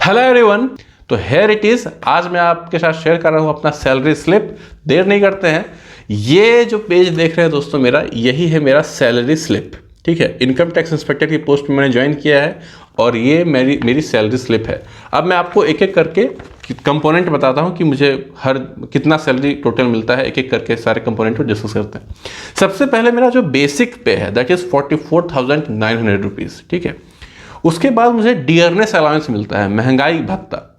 Hello everyone, तो here it is. आज मैं आपके साथ शेयर कर रहा हूं अपना सैलरी स्लिप। देर नहीं करते हैं, ये जो पेज देख रहे हैं दोस्तों मेरा, यही है मेरा सैलरी स्लिप। ठीक है, इनकम टैक्स इंस्पेक्टर की पोस्ट में मैंने ज्वाइन किया है और ये मेरी सैलरी स्लिप है। अब मैं आपको एक एक करके कंपोनेंट बताता हूं कि मुझे हर कितना सैलरी टोटल मिलता है। एक एक करके सारे कंपोनेंट को डिस्कस करते हैं। सबसे पहले मेरा जो बेसिक पे है दैट इज 44,900 रुपीज़। ठीक है, उसके बाद मुझे डियरनेस अलाउंस मिलता है, महंगाई भत्ता,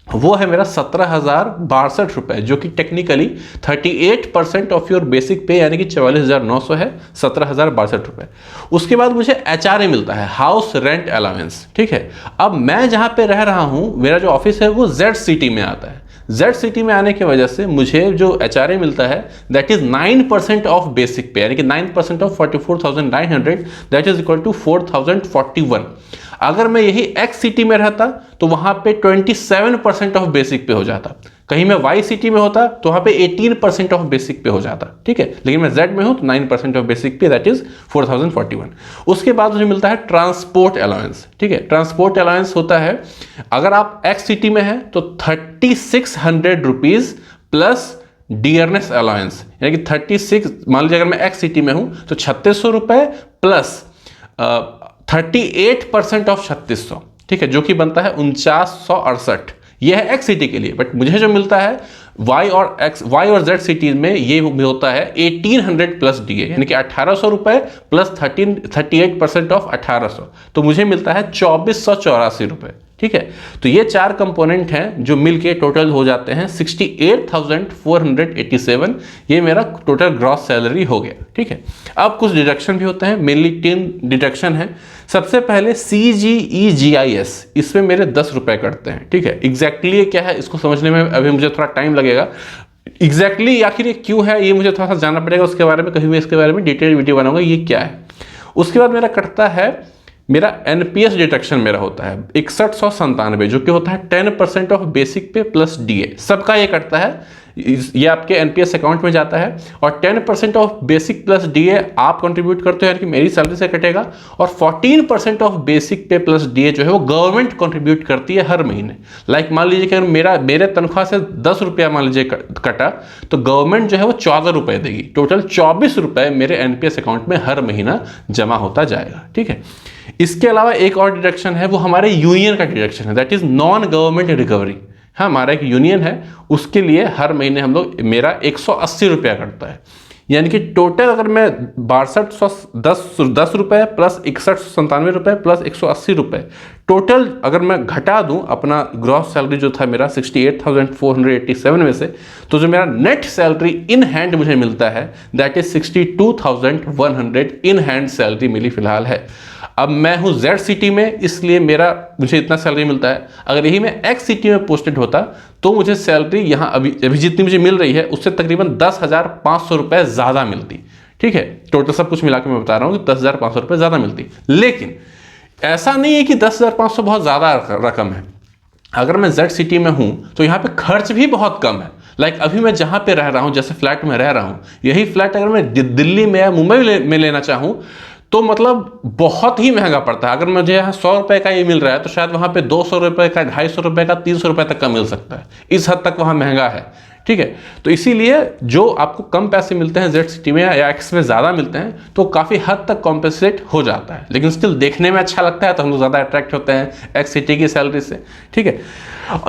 वो है मेरा 17,062 रुपये, जो कि टेक्निकली 38% ऑफ योर बेसिक पे यानी कि 44,900 है, 17,062 रुपये। उसके बाद मुझे HRA मिलता है, हाउस रेंट अलाउंस। ठीक है, अब मैं जहाँ पे रह रहा हूँ, मेरा जो ऑफिस है वो Z सिटी में आता है। Z सिटी में आने की वजह से मुझे जो HRA मिलता है दैट इज 9% ऑफ बेसिक पे, यानी कि 9% of 44,900 that is equal to 4,041। अगर मैं यही X सिटी में रहता तो वहां पे 27% ऑफ बेसिक पे हो जाता। कहीं मैं Y सिटी में होता तो वहां पे 18% ऑफ बेसिक पे हो जाता। ठीक है, लेकिन मैं Z में हूं तो 9% ऑफ बेसिक पे दैट इज 4,041। उसके बाद मुझे मिलता है ट्रांसपोर्ट अलाउंस। ठीक है, ट्रांसपोर्ट अलाउंस होता है, अगर आप X सिटी में है तो 3600 रुपीज प्लस डियरनेस अलाउंस, यानी कि 36, मान लीजिए अगर मैं X सिटी में हूं तो 3600 रुपए प्लस 38% ऑफ 3600। ठीक है, जो कि बनता है 4968। यह है X सिटी के लिए। बट मुझे जो मिलता है Y और Z सिटी में ये होता है 1800 प्लस DA, यानी कि 1800 रुपए प्लस 38% ऑफ 1800, तो मुझे मिलता है 2484 रुपए। ठीक है, तो ये चार कंपोनेंट हैं जो मिलके टोटल हो जाते हैं 68,487। ये मेरा टोटल ग्रॉस सैलरी हो गया। ठीक है, अब कुछ डिडक्शन भी होते हैं, मेनली 10 डिडक्शन है। सबसे पहले CGEGIS, इसमें मेरे 10 रुपए कटते हैं। ठीक है, एग्जैक्टली ये क्या है इसको समझने में अभी मुझे थोड़ा टाइम लगेगा। एग्जैक्टली आखिर ये क्यों है ये मुझे थोड़ा सा जानना पड़ेगा, उसके बारे में कभी मैं इसके बारे में डिटेल वीडियो बनाऊंगा ये क्या है। उसके बाद मेरा कटता है, मेरा NPS डिडक्शन मेरा होता है 6197, जो कि होता है 10% ऑफ बेसिक पे प्लस DA। सबका ये कटता है, ये आपके NPS अकाउंट में जाता है और 10% ऑफ बेसिक प्लस DA आप कंट्रीब्यूट करते हो, यानी कि मेरी सैलरी से कटेगा। और 14% ऑफ बेसिक पे प्लस DA जो है वो गवर्नमेंट कंट्रीब्यूट करती है हर महीने। लाइक मान लीजिए कि मेरे तनख्वाह से 10 रुपया मान लीजिए कटा तो गवर्नमेंट जो है वो 14 रुपये देगी। टोटल 24 रुपये मेरे NPS अकाउंट में हर महीना जमा होता जाएगा। ठीक है, इसके अलावा एक और डिडक्शन है, वो हमारे यूनियन का डिडक्शन है, that is non government recovery. हाँ, हमारा एक यूनियन है, उसके लिए हर महीने हम लोग मेरा 180 रुपया कटता है। यानी कि टोटल अगर मैं 6210 रुपये प्लस 6197 रुपये प्लस 180 रुपये टोटल अगर मैं घटा दूं अपना ग्रॉस सैलरी जो था मेरा 68,487 में से, तो जो मेरा नेट सैलरी इन हैंड मुझे मिलता है that is 62,100 in hand salary मिली फिलहाल है। अब मैं हूं Z सिटी में, इसलिए मुझे इतना सैलरी मिलता है। अगर यही मैं X सिटी में पोस्टेड होता तो मुझे सैलरी यहाँ अभी जितनी मुझे मिल रही है उससे तकरीबन 10,500 रुपये ज़्यादा मिलती। ठीक है, टोटल सब कुछ मिला के मैं बता रहा हूँ कि 10,500 रुपये ज़्यादा मिलती। लेकिन ऐसा नहीं है कि 10,500 बहुत ज़्यादा रकम है। अगर मैं Z सिटी में हूँ तो यहाँ पे खर्च भी बहुत कम है। लाइक अभी मैं जहाँ पे रह रहा हूँ, जैसे फ्लैट में रह रहा हूँ, यही फ्लैट अगर मैं दिल्ली में या मुंबई में लेना चाहूँ तो मतलब बहुत ही महंगा पड़ता है। अगर मुझे यहाँ 100 रुपये का ये मिल रहा है तो शायद वहाँ पे 200 रुपये का, 250 रुपये का, 300 रुपये तक का मिल सकता है। इस हद तक वहाँ महंगा है। ठीक है, तो इसीलिए जो आपको कम पैसे मिलते हैं Z सिटी में या X में ज़्यादा मिलते हैं तो काफ़ी हद तक कॉम्पेंसेट हो जाता है, लेकिन स्टिल देखने में अच्छा लगता है तो हम लोग ज़्यादा अट्रैक्ट होते हैं X सिटी की सैलरी से। ठीक है,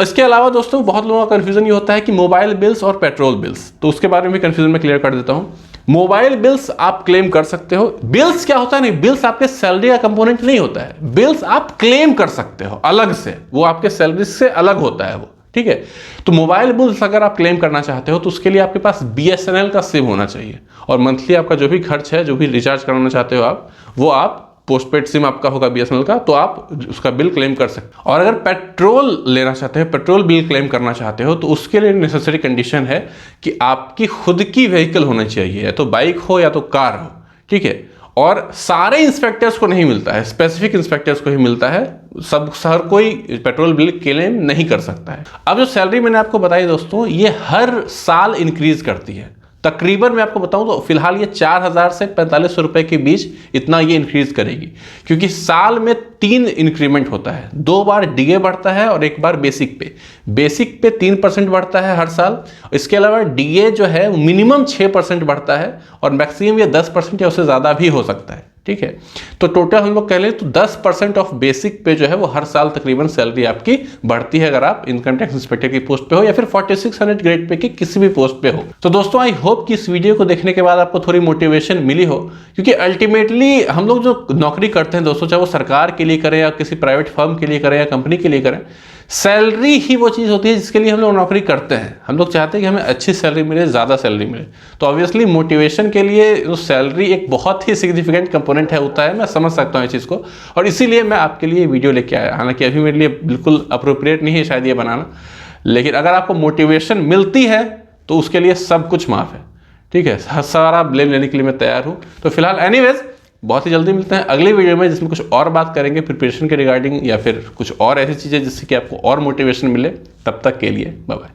इसके अलावा दोस्तों बहुत लोगों का कन्फ्यूजन ये होता है कि मोबाइल बिल्स और पेट्रोल बिल्स, तो उसके बारे में भी कन्फ्यूजन में क्लियर कर देता हूँ। मोबाइल बिल्स आप क्लेम कर सकते हो। बिल्स क्या होता है, नहीं, बिल्स आपके सैलरी का कंपोनेंट नहीं होता है। बिल्स आप क्लेम कर सकते हो अलग से, वो आपके सैलरी से अलग होता है वो। ठीक है, तो मोबाइल बिल्स अगर आप क्लेम करना चाहते हो तो उसके लिए आपके पास BSNL का सिम होना चाहिए और मंथली आपका जो भी खर्च है, जो भी रिचार्ज कराना चाहते हो आप, वो आप पोस्टपेड सिम आपका होगा BSNL का, तो आप उसका बिल क्लेम कर सकते हो। और अगर पेट्रोल लेना चाहते हो, पेट्रोल बिल क्लेम करना चाहते हो, तो उसके लिए नेसेसरी कंडीशन है कि आपकी खुद की व्हीकल होना चाहिए, या तो बाइक हो या तो कार हो। ठीक है, और सारे इंस्पेक्टर्स को नहीं मिलता है, स्पेसिफिक इंस्पेक्टर्स को ही मिलता है। हर कोई पेट्रोल बिल क्लेम नहीं कर सकता है। अब जो सैलरी मैंने आपको बताई दोस्तों, ये हर साल इंक्रीज करती है। तकरीबन मैं आपको बताऊं तो फिलहाल ये 4,000 से 4500 रुपए के बीच इतना ये इंक्रीज करेगी, क्योंकि साल में 3 इंक्रीमेंट होता है, 2 बार डीए बढ़ता है और 1 बार बेसिक पे 3% बढ़ता है हर साल। इसके अलावा डीए जो है मिनिमम 6% बढ़ता है और मैक्सिमम ये 10% या उससे ज़्यादा भी हो सकता है, ठीक है। तो टोटल हम लोग कह लें तो 10% ऑफ बेसिक पे जो है वो हर साल तकरीबन सैलरी आपकी बढ़ती है, अगर आप इनकम टैक्स इंस्पेक्टर की पोस्ट पे हो या फिर 4600 ग्रेड पे की किसी भी पोस्ट पे हो। तो दोस्तों आई होप कि इस वीडियो को देखने के बाद आपको थोड़ी मोटिवेशन मिली हो, क्योंकि अल्टीमेटली हम लोग जो नौकरी करते हैं दोस्तों, चाहे वो सरकार के लिए करें या किसी प्राइवेट फर्म के लिए करें या कंपनी के लिए करें, सैलरी ही वो चीज़ होती है जिसके लिए हम लोग नौकरी करते हैं। हम लोग चाहते हैं कि हमें अच्छी सैलरी मिले, ज़्यादा सैलरी मिले, तो ऑब्वियसली मोटिवेशन के लिए जो सैलरी एक बहुत ही सिग्निफिकेंट कंपोनेंट है होता है, मैं समझ सकता हूँ इस चीज़ को, और इसीलिए मैं आपके लिए वीडियो लेके आया। हालांकि अभी मेरे लिए बिल्कुल अप्रोप्रिएट नहीं है शायद ये बनाना, लेकिन अगर आपको मोटिवेशन मिलती है तो उसके लिए सब कुछ माफ़ है, ठीक है। सारा ब्लेम लेने के लिए मैं तैयार हूँ। तो फिलहाल एनीवेज बहुत ही जल्दी मिलते हैं अगले वीडियो में, जिसमें कुछ और बात करेंगे प्रिपरेशन के रिगार्डिंग या फिर कुछ और ऐसी चीज़ें जिससे कि आपको और मोटिवेशन मिले। तब तक के लिए बाय बाय।